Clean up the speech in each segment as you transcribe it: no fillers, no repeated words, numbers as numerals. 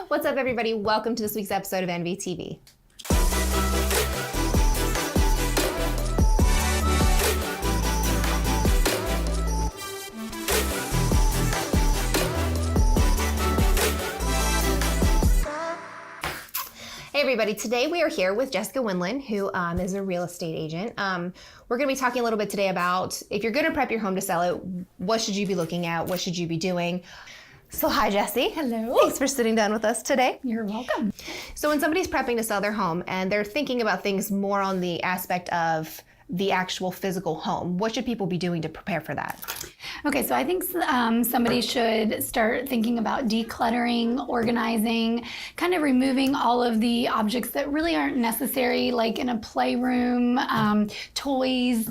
What's up, everybody? Welcome to this week's episode of NVTV. Hey everybody, today we are here with Jessica Wendland, who is a real estate agent. We're going to be talking a little bit today about if you're going to prep your home to sell it, what should you be looking at, what should you be doing? So hi Jessie. Hello. Thanks for sitting down with us today. You're welcome. So when somebody's prepping to sell their home and they're thinking about things more on the aspect of the actual physical home, what should people be doing to prepare for that? Okay, so I think somebody should start thinking about decluttering, organizing, kind of removing all of the objects that really aren't necessary, like in a playroom, toys,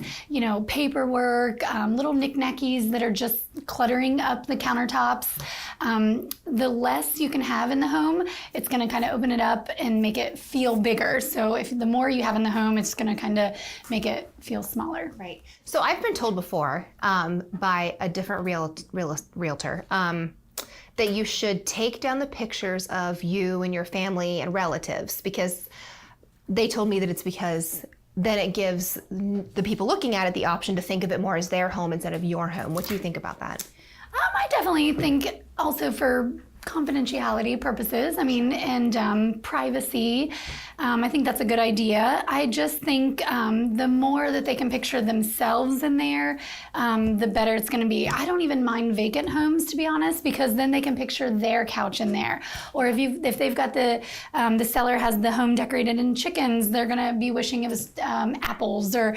paperwork, little knickknackies that are just cluttering up the countertops. The less you can have in the home, it's going to kind of open it up and make it feel bigger. So if the more you have in the home, it's going to kind of make it feel smaller. Right. So I've been told before by a different realtor that you should take down the pictures of you and your family and relatives, because they told me that it's because then it gives the people looking at it the option to think of it more as their home instead of your home. What do you think about that? I definitely think also for confidentiality purposes, and privacy, I think that's a good idea. I just think the more that they can picture themselves in there, the better it's going to be. I don't even mind vacant homes, to be honest, because then they can picture their couch in there. Or if they've got the seller has the home decorated in chickens, they're going to be wishing it was apples, or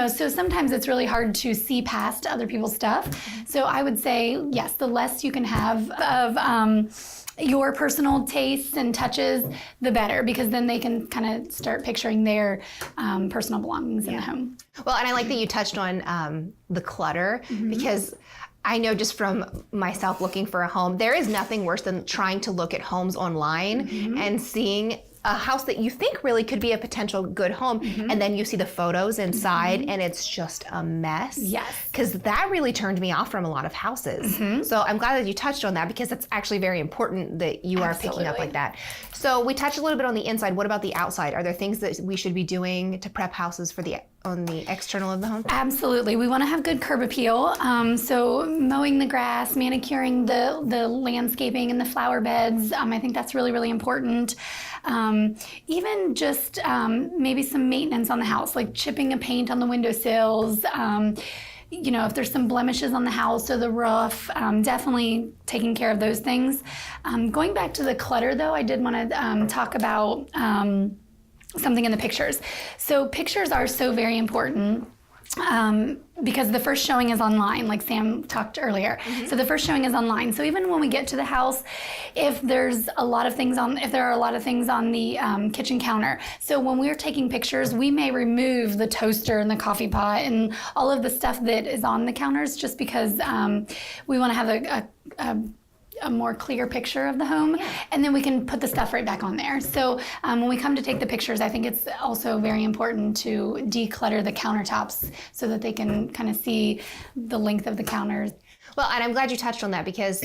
So sometimes it's really hard to see past other people's stuff. So I would say yes, the less you can have of your personal tastes and touches, the better, because then they can kind of start picturing their personal belongings in the home. Well, and I like that you touched on the clutter, because I know just from myself looking for a home, there is nothing worse than trying to look at homes online and seeing a house that you think really could be a potential good home, and then you see the photos inside and it's just a mess. Yes. Because that really turned me off from a lot of houses. So I'm glad that you touched on that, because it's actually very important that you are picking up like that. So we touched a little bit on the inside. What about the outside? Are there things that we should be doing to prep houses for on the external of the home? Absolutely. We want to have good curb appeal. So mowing the grass, manicuring the landscaping and the flower beds. I think that's really, really important. Even just maybe some maintenance on the house, like chipping a paint on the windowsills. If there's some blemishes on the house or the roof, definitely taking care of those things. Going back to the clutter, though, I did want to talk about something in the pictures. So pictures are so very important. Because the first showing is online, like Sam talked earlier. So the first showing is online. So even when we get to the house, if there are a lot of things on the kitchen counter. So when we're taking pictures, we may remove the toaster and the coffee pot and all of the stuff that is on the counters, just because we want to have a more clear picture of the home, and then we can put the stuff right back on there. So when we come to take the pictures, I think it's also very important to declutter the countertops so that they can kind of see the length of the counters. Well, and I'm glad you touched on that, because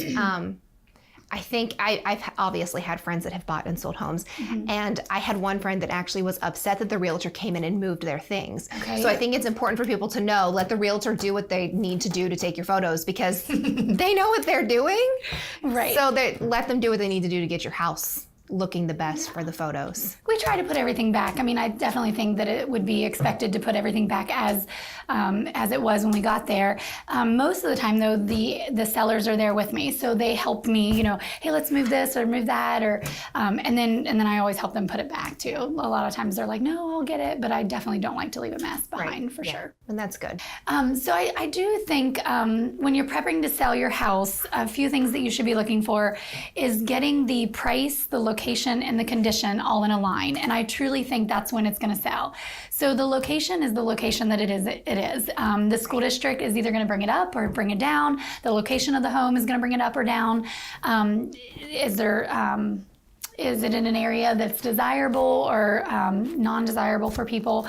I think I've obviously had friends that have bought and sold homes, and I had one friend that actually was upset that the realtor came in and moved their things. Okay. So I think it's important for people to know, let the realtor do what they need to do to take your photos, because they know what they're doing. Right. So let them do what they need to do to get your house looking the best for the photos. We try to put everything back. I definitely think that it would be expected to put everything back as it was when we got there. Most of the time, though, the sellers are there with me, so they help me. Hey, let's move this or move that, or and then I always help them put it back too. A lot of times they're like, no, I'll get it, but I definitely don't like to leave a mess behind for sure. And that's good. So I do think when you're prepping to sell your house, a few things that you should be looking for is getting the price, the location, and the condition all in a line. And I truly think that's when it's going to sell. So the location is the location that it is. The school district is either going to bring it up or bring it down. The location of the home is going to bring it up or down. Is it in an area that's desirable or non-desirable for people?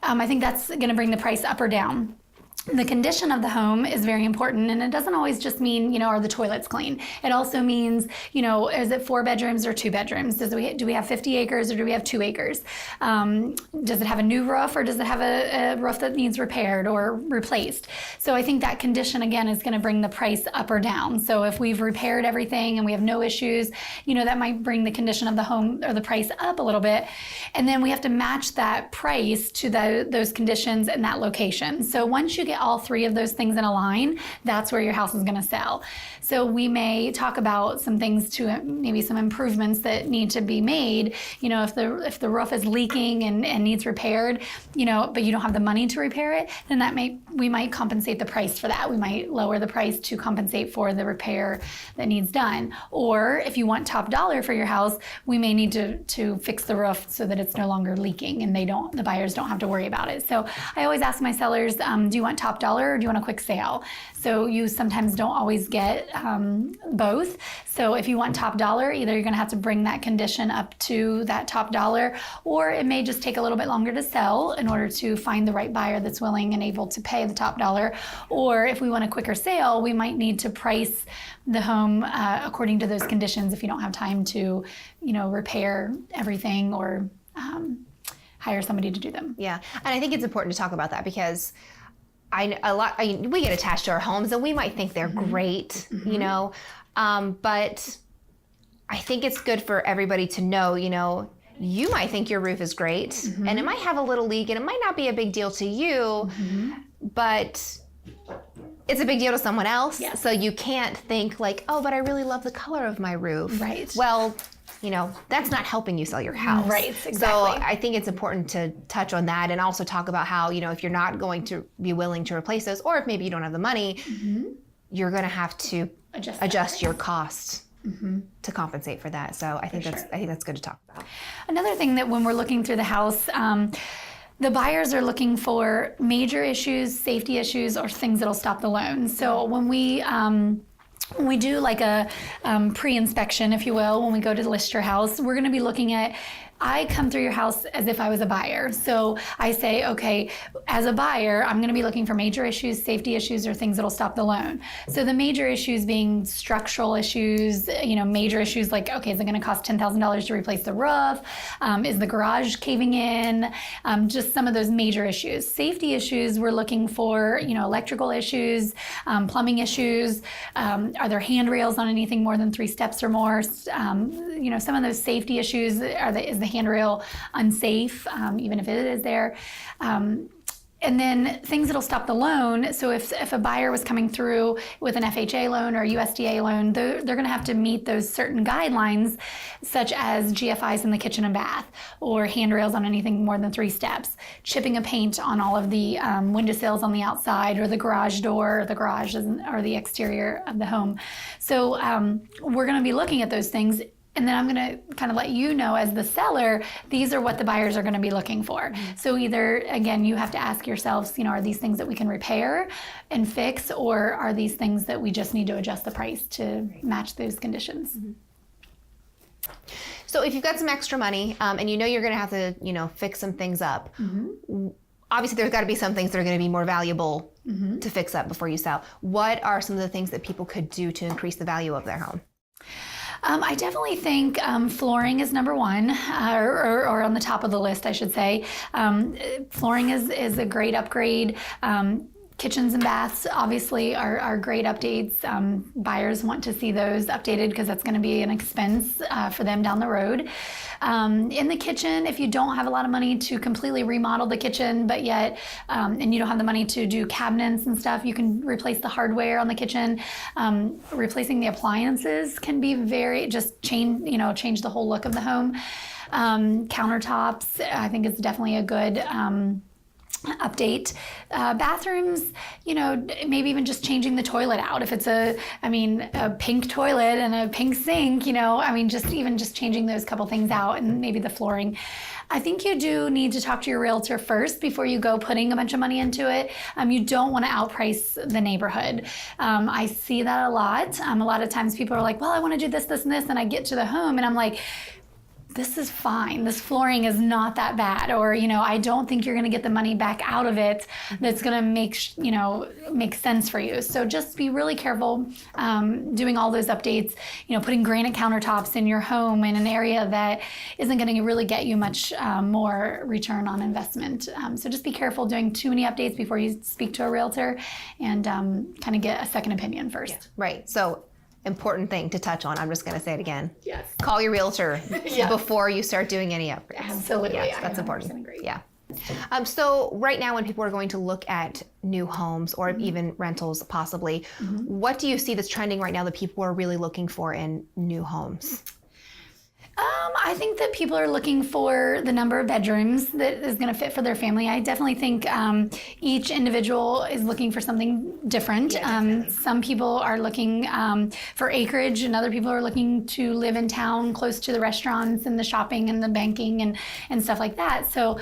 I think that's going to bring the price up or down. The condition of the home is very important, and it doesn't always just mean, are the toilets clean? It also means, is it 4 bedrooms or 2 bedrooms? Do we have 50 acres or do we have 2 acres? Does it have a new roof, or does it have a roof that needs repaired or replaced? So I think that condition, again, is going to bring the price up or down. So if we've repaired everything and we have no issues, that might bring the condition of the home or the price up a little bit. And then we have to match that price to those conditions and that location. So once you get all 3 of those things in a line, that's where your house is going to sell. So we may talk about some things to maybe some improvements that need to be made. If the roof is leaking and needs repaired, but you don't have the money to repair it, then we might compensate the price for that. We might lower the price to compensate for the repair that needs done. Or if you want top dollar for your house, we may need to fix the roof so that it's no longer leaking and the buyers don't have to worry about it. So I always ask my sellers, do you want top dollar or do you want a quick sale? So you sometimes don't always get both. So if you want top dollar, either you're going to have to bring that condition up to that top dollar, or it may just take a little bit longer to sell in order to find the right buyer that's willing and able to pay the top dollar. Or if we want a quicker sale, we might need to price the home according to those conditions if you don't have time to, repair everything or hire somebody to do them. Yeah, and I think it's important to talk about that because we get attached to our homes and we might think they're great, but I think it's good for everybody to know, you might think your roof is great and it might have a little leak and it might not be a big deal to you, but it's a big deal to someone else. Yes. So you can't think like, oh, but I really love the color of my roof. Right. Well, that's not helping you sell your house. Right, exactly. So I think it's important to touch on that and also talk about how, if you're not going to be willing to replace those, or if maybe you don't have the money, you're going to have to adjust your cost to compensate for that. So I think that's good to talk about. Another thing that when we're looking through the house, the buyers are looking for major issues, safety issues, or things that'll stop the loan. So when we do like a pre-inspection, if you will, when we go to list your house, we're going to be looking at, I come through your house as if I was a buyer. So I say, okay, as a buyer, I'm going to be looking for major issues, safety issues, or things that'll stop the loan. So the major issues being structural issues, major issues like, okay, is it going to cost $10,000 to replace the roof? Is the garage caving in? Just some of those major issues. Safety issues, we're looking for, electrical issues, plumbing issues. Are there handrails on anything more than 3 steps or more? Some of those safety issues, is the handrail unsafe, even if it is there? And then things that'll stop the loan. So if a buyer was coming through with an FHA loan or USDA loan, they're going to have to meet those certain guidelines, such as GFIs in the kitchen and bath, or handrails on anything more than 3 steps, chipping a paint on all of the windowsills on the outside, or the garage door, or the garage or the exterior of the home. So we're going to be looking at those things. And then I'm going to kind of let you know as the seller, these are what the buyers are going to be looking for. So either, again, you have to ask yourselves, are these things that we can repair and fix, or are these things that we just need to adjust the price to match those conditions? So if you've got some extra money and you're going to have to, fix some things up, obviously there's got to be some things that are going to be more valuable to fix up before you sell. What are some of the things that people could do to increase the value of their home? I definitely think flooring is number one, or on the top of the list, I should say. Flooring is a great upgrade. Kitchens and baths obviously are great updates. Buyers want to see those updated because that's going to be an expense for them down the road. In the kitchen, if you don't have a lot of money to completely remodel the kitchen, but yet, and you don't have the money to do cabinets and stuff, you can replace the hardware on the kitchen. Replacing the appliances can be change the whole look of the home. Countertops, I think it's definitely a good update. Bathrooms, maybe even just changing the toilet out. If it's a pink toilet and a pink sink, just changing those couple things out, and maybe the flooring. I think you do need to talk to your realtor first before you go putting a bunch of money into it. You don't want to outprice the neighborhood. I see that a lot. A lot of times people are like, well, I want to do this, this, and this. And I get to the home and I'm like, this is fine. This flooring is not that bad. Or, I don't think you're going to get the money back out of it that's going to make sense for you. So just be really careful doing all those updates, putting granite countertops in your home in an area that isn't going to really get you much more return on investment. So just be careful doing too many updates before you speak to a realtor, and kind of get a second opinion first. Yeah. Right. So important thing to touch on. I'm just going to say it again. Yes. Call your realtor Yes. before you start doing any upgrades. Absolutely. Yes, I that's 100% important. agree. Yeah. So right now when people are going to look at new homes or even rentals possibly, what do you see that's trending right now that people are really looking for in new homes? I think that people are looking for the number of bedrooms that is going to fit for their family. I definitely think each individual is looking for something different. Some people are looking for acreage, and other people are looking to live in town close to the restaurants and the shopping and the banking and stuff like that. So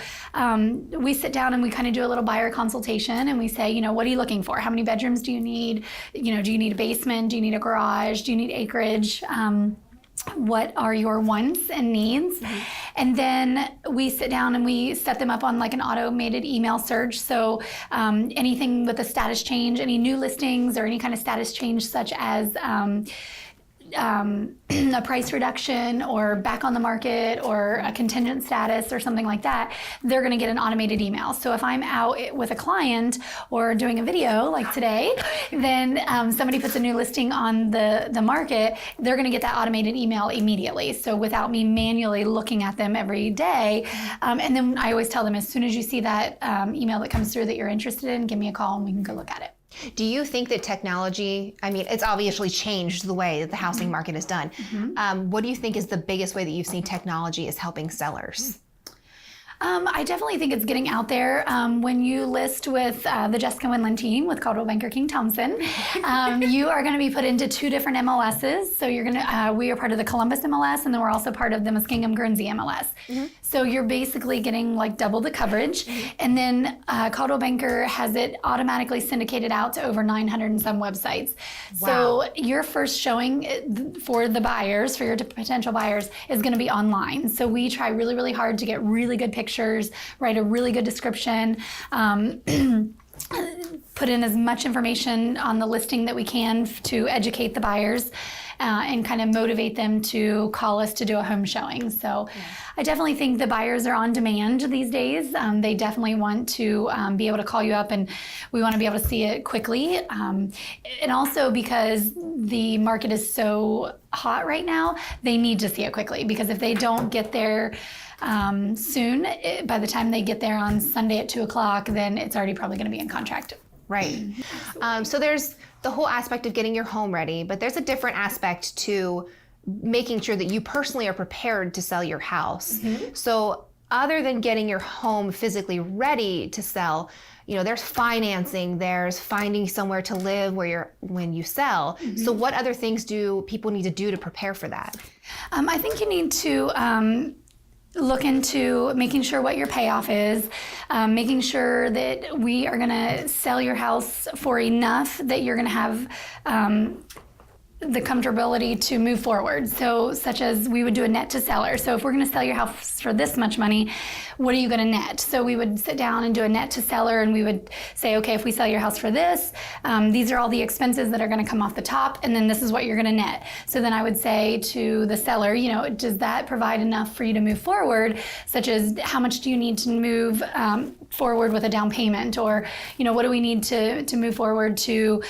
we sit down and we kind of do a little buyer consultation, and we say, what are you looking for? How many bedrooms do you need? Do you need a basement? Do you need a garage? Do you need acreage? What are your wants and needs? And then we sit down and we set them up on like an automated email search. So anything with a status change, any new listings or any kind of status change, such as a price reduction or back on the market or a contingent status or something like that, they're going to get an automated email. So if I'm out with a client or doing a video like today, then somebody puts a new listing on the market, they're going to get that automated email immediately. So without me manually looking at them every day. And then I always tell them, as soon as you see that email that comes through that you're interested in, give me a call and we can go look at it. Do you think that technology, it's obviously changed the way that the housing market is done. What do you think is the biggest way that you've seen technology is helping sellers? I definitely think it's getting out there. When you list with the Jessica Winland team with Coldwell Banker King Thompson, you are going to be put into 2 different MLSs. So you're going to, we are part of the Columbus MLS, and then we're also part of the Muskingum Guernsey MLS. So you're basically getting like double the coverage. And then Coldwell Banker has it automatically syndicated out to over 900 and some websites. Wow. So your first showing for the buyers, for your potential buyers, is going to be online. So we try really, really hard to get really good pictures, write a really good description, put in as much information on the listing that we can to educate the buyers and kind of motivate them to call us to do a home showing. So I definitely think the buyers are on demand these days. They definitely want to be able to call you up, and we want to be able to see it quickly. And also because the market is so hot right now, they need to see it quickly, because if they don't get there soon, by the time they get there on Sunday at 2:00, then it's already probably going to be in contract. Right. So there's the whole aspect of getting your home ready, but there's a different aspect to making sure that you personally are prepared to sell your house. So other than getting your home physically ready to sell, there's financing, there's finding somewhere to live when you sell. So what other things do people need to do to prepare for that? I think you need to look into making sure what your payoff is, making sure that we are going to sell your house for enough that you're going to have the comfortability to move forward. So such as we would do a net to seller. So if we're going to sell your house for this much money, what are you going to net? So we would sit down and do a net to seller, and we would say, okay, if we sell your house for this, these are all the expenses that are going to come off the top, and then this is what you're going to net. So then I would say to the seller, does that provide enough for you to move forward? Such as, how much do you need to move forward with a down payment? Or, what do we need to move forward to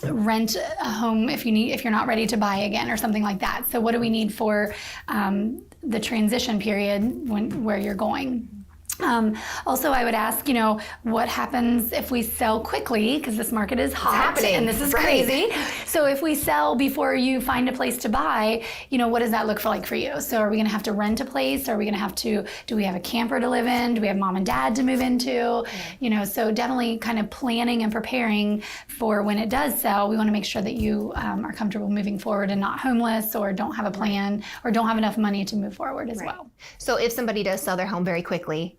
rent a home if you're not ready to buy again, or something like that? So what do we need for the transition period where you're going? Also, I would ask, what happens if we sell quickly, because this market is hot and this is crazy. So if we sell before you find a place to buy, what does that look like for you? So are we going to have to rent a place? Are we going to have to, do we have a camper to live in? Do we have mom and dad to move into? So definitely kind of planning and preparing for when it does sell. We want to make sure that you are comfortable moving forward and not homeless, or don't have a plan, or don't have enough money to move forward as well. So if somebody does sell their home very quickly,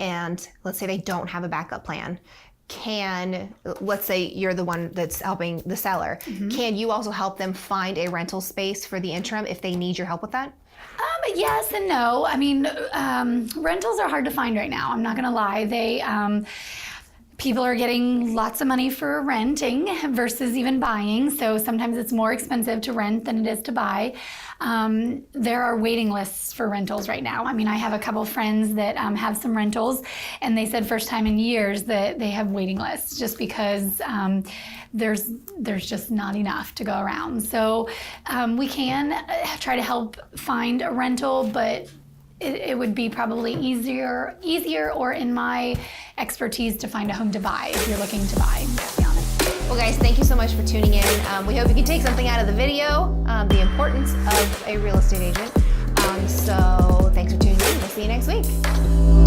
and let's say they don't have a backup plan, let's say you're the one that's helping the seller, can you also help them find a rental space for the interim if they need your help with that? Yes and no. I mean, rentals are hard to find right now. I'm not gonna lie. People are getting lots of money for renting versus even buying. So sometimes it's more expensive to rent than it is to buy. There are waiting lists for rentals right now. I mean, I have a couple friends that have some rentals, and they said first time in years that they have waiting lists just because there's just not enough to go around. So we can try to help find a rental, but it would be probably easier or in my expertise to find a home to buy if you're looking to buy, to be honest. Well, guys, thank you so much for tuning in. We hope you can take something out of the video, the importance of a real estate agent. So thanks for tuning in. We'll see you next week.